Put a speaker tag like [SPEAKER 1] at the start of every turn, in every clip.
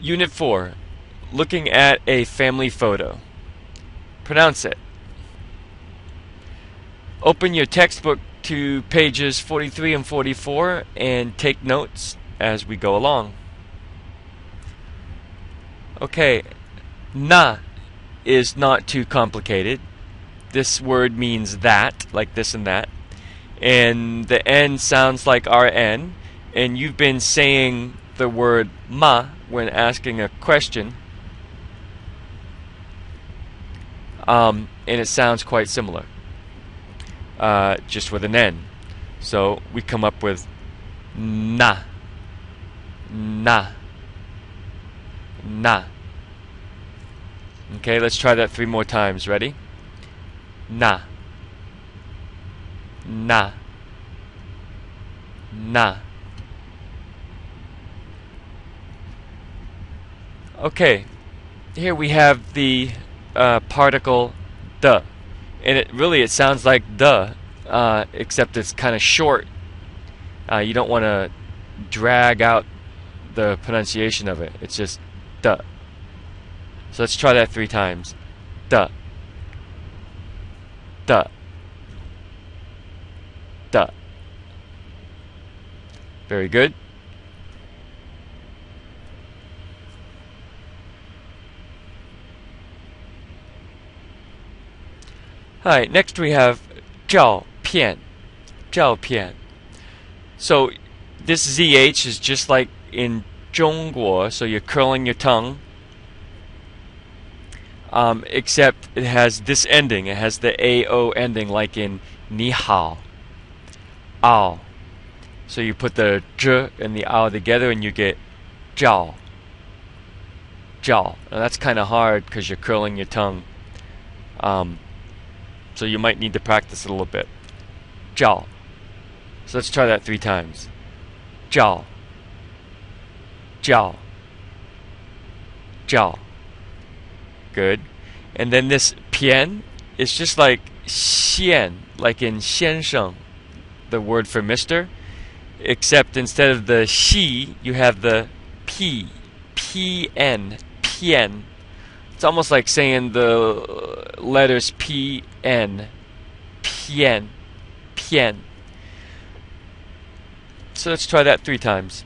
[SPEAKER 1] Unit 4. Looking at a family photo. Pronounce it. Open your textbook to pages 43 and 44 and take notes as we go along. Okay, na is not too complicated. This word means that, like this and that. And the N sounds like our N. And you've been saying the word ma when asking a question. And it sounds quite similar. Just with an N. So we come up with na. Na. Na. Okay, let's try that 3 more times. Ready? Na. Na. Na. Okay, here we have the particle the, and it sounds like the, except it's kind of short. You don't want to drag out the pronunciation of it. It's just the. So let's try that 3 times. The. The. The. Very good. Alright, next we have 照片. 照片. So this ZH is just like in 中国, so you're curling your tongue. Except it has this ending. It has the AO ending like in 你好. Ao. So you put the zh and the ao together and you get 照. 照. Now that's kind of hard because you're curling your tongue. So you might need to practice it a little bit. 照. So let's try that 3 times. 照. 照. 照. Good. And then this 偏 is just like 先, like in 先生, the word for Mr. Except instead of the she, you have the p. Pn. 偏. It's almost like saying the letters P, N. 偏. 偏. So let's try that 3 times.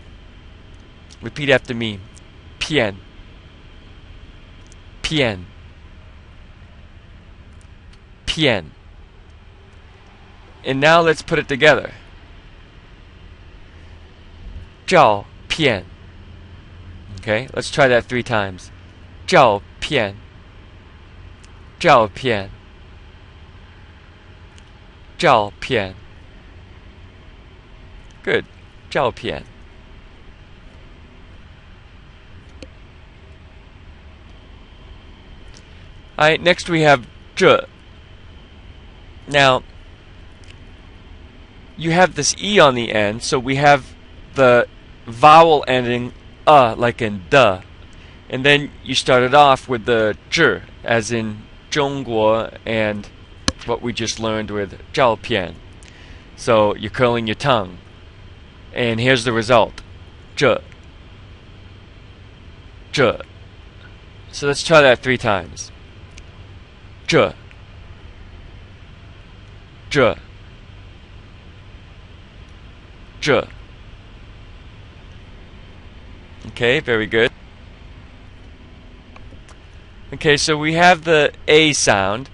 [SPEAKER 1] Repeat after me. 偏. 偏. 偏. And now let's put it together. 照片. Okay, let's try that 3 times. 照片. 照片. 照片. Good. 照片. Alright, next we have 这. Now, you have this E on the end, so we have the vowel ending like in the. And then you started off with the zhi, as in 中国, and what we just learned with 照片. So you're curling your tongue. And here's the result. 这. 这. So let's try that 3 times. 这. 这. 这. Okay, very good. Okay, so we have the A sound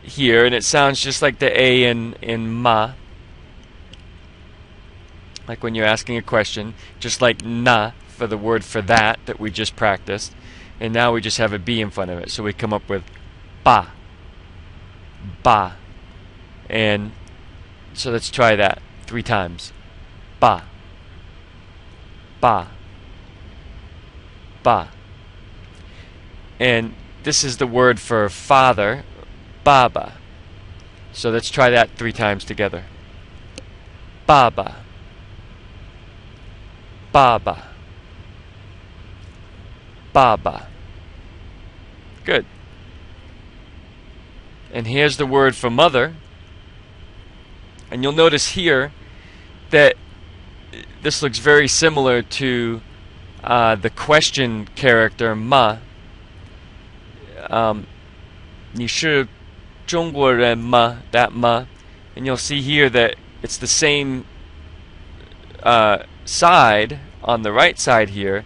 [SPEAKER 1] here, and it sounds just like the A in ma. Like when you're asking a question, just like na for the word for that we just practiced. And now we just have a B in front of it, so we come up with ba. Ba. And so let's try that 3 times. Ba. Ba. Ba. And this is the word for father, baba. So let's try that 3 times together. Baba. Baba. Baba. Good. And here's the word for mother. And you'll notice here that this looks very similar to the question character ma. 你是中国人吗? That ma. And you'll see here that it's the same side on the right side here,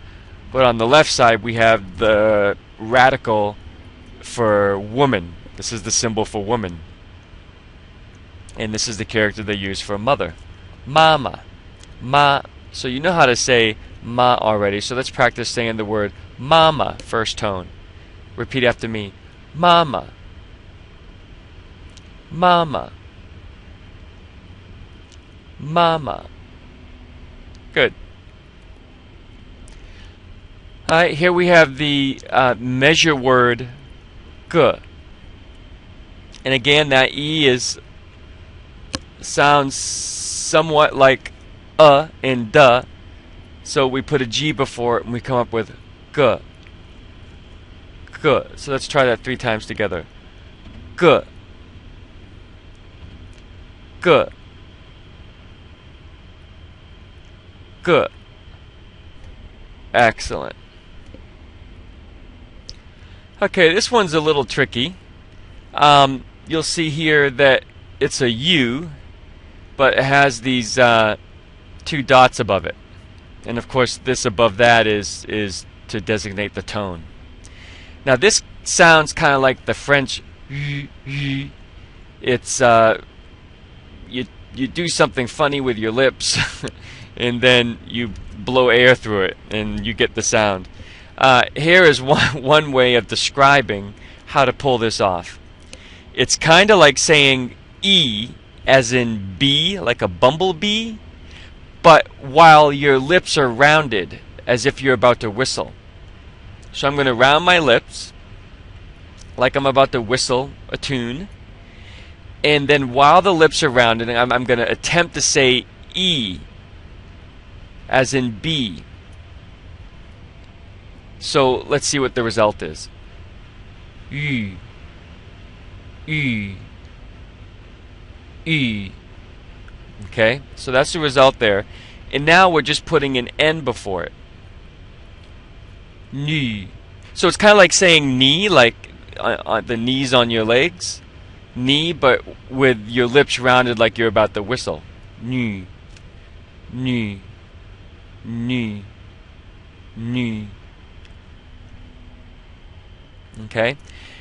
[SPEAKER 1] but on the left side we have the radical for woman. This is the symbol for woman. And this is the character they use for mother. Mama. Ma. So you know how to say ma already, so let's practice saying the word mama, first tone. Repeat after me. Mama. Mama. Mama. Good. Alright, here we have the measure word ge. And again, that E sounds somewhat like and duh. So we put a G before it and we come up with ge. Ge. So let's try that 3 times together. Ge. Ge. Ge. Excellent. Okay, this one's a little tricky. You'll see here that it's a U, but it has these 2 dots above it. And of course, this above that is to designate the tone. Now this sounds kind of like the French. It's you do something funny with your lips, and then you blow air through it, and you get the sound. Here is one way of describing how to pull this off. It's kind of like saying E as in bee, like a bumblebee, but while your lips are rounded, as if you're about to whistle. So I'm going to round my lips like I'm about to whistle a tune, and then while the lips are rounded, I'm going to attempt to say E as in bee. So let's see what the result is. Ü, ü, ü. Okay, so that's the result there. And now we're just putting an N before it. Nü. So it's kind of like saying knee, like the knees on your legs. Knee, but with your lips rounded like you're about to whistle. Nü. Nü. Nü. Nü. Okay?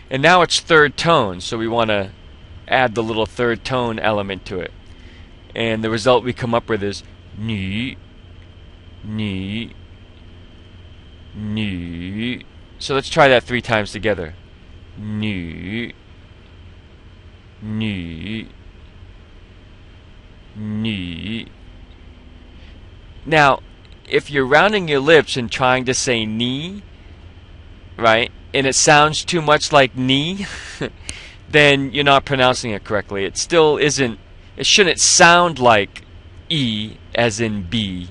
[SPEAKER 1] And now it's third tone, so we want to add the little third tone element to it. And the result we come up with is nü, nü, nü. So let's try that 3 times together. Nü, nü, nü. Now, if you're rounding your lips and trying to say knee, right, and it sounds too much like knee, then you're not pronouncing it correctly. It still isn't. It shouldn't sound like E as in B.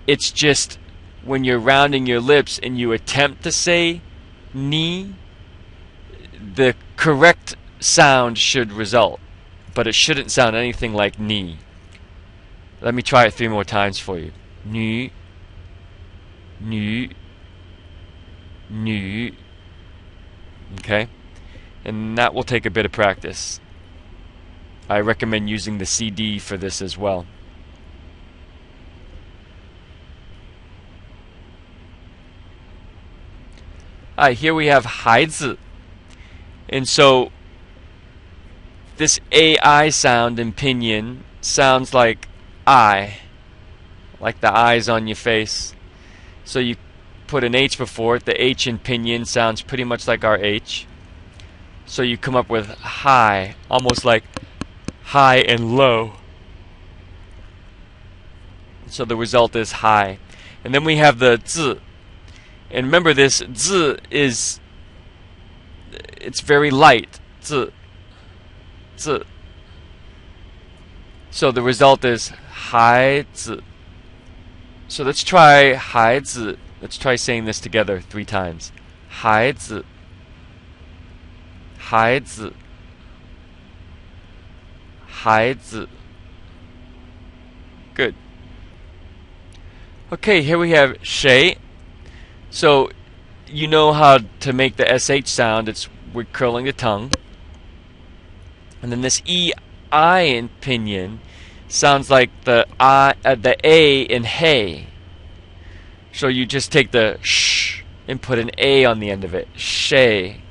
[SPEAKER 1] It's just when you're rounding your lips and you attempt to say knee, the correct sound should result, but it shouldn't sound anything like knee. Let me try it 3 more times for you. Nü, nü, nü. Okay? And that will take a bit of practice. I recommend using the CD for this as well. Alright, here we have 孩子. And so this AI sound in pinyin sounds like I, like the eyes on your face. So you put an H before it. The H in pinyin sounds pretty much like our H. So you come up with high, almost like high and low. So the result is high. And then we have the z. And remember, this z is, it's very light. Z. Z. So the result is 孩子. So let's try 孩子. Let's try saying this together 3 times. 孩子. 孩子. 孩子. Good. Okay, here we have 谁. So you know how to make the sh sound. We're curling the tongue. And then this I in pinyin sounds like the a in hey. So you just take the sh and put an a on the end of it. Shay.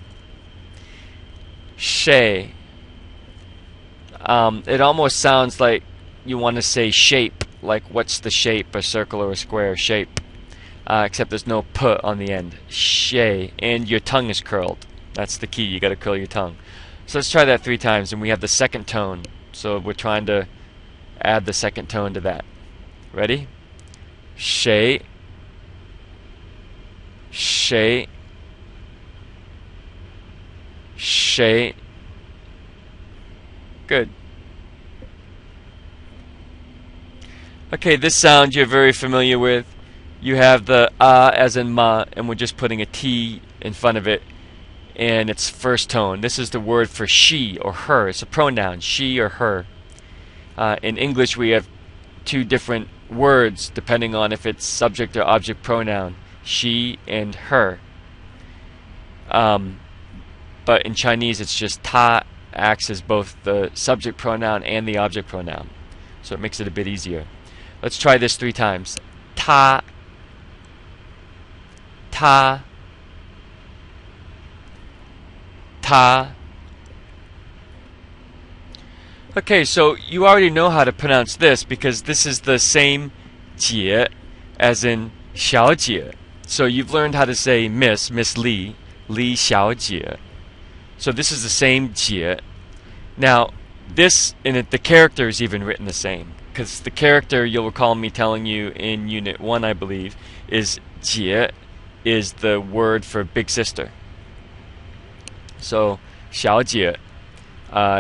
[SPEAKER 1] Shay. It almost sounds like you want to say shape, like what's the shape, a circle or a square shape, except there's no p on the end. Shay, and your tongue is curled. That's the key. You got to curl your tongue. So let's try that 3 times, and we have the second tone. So we're trying to add the second tone to that. Ready? Shay, shay, shay. Good. Okay, this sound you're very familiar with. You have the as in ma, and we're just putting a T in front of it, and it's first tone. This is the word for she or her. It's a pronoun, she or her. In English, we have 2 different words depending on if it's subject or object pronoun, she and her. But in Chinese, it's just ta acts as both the subject pronoun and the object pronoun. So it makes it a bit easier. Let's try this 3 times. Ta, ta, ta. Okay, so you already know how to pronounce this because this is the same jie as in xiaojie. So you've learned how to say Miss Li, Li xiaojie. So this is the same jie. Now, this, and the character is even written the same. Because the character, you'll recall me telling you in Unit 1, I believe, is jie, is the word for big sister. So, xiaojie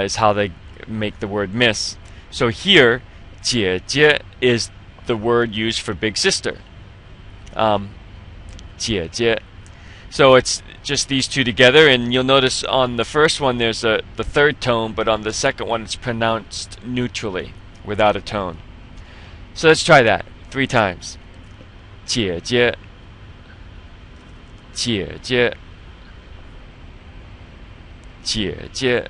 [SPEAKER 1] is how they make the word miss. So here, jie jie is the word used for big sister. Jie jie. So it's just these 2 together, and you'll notice on the first one there's the 3rd tone, but on the second one it's pronounced neutrally, without a tone. So let's try that 3 times. Jie jie, jie jie, jie jie.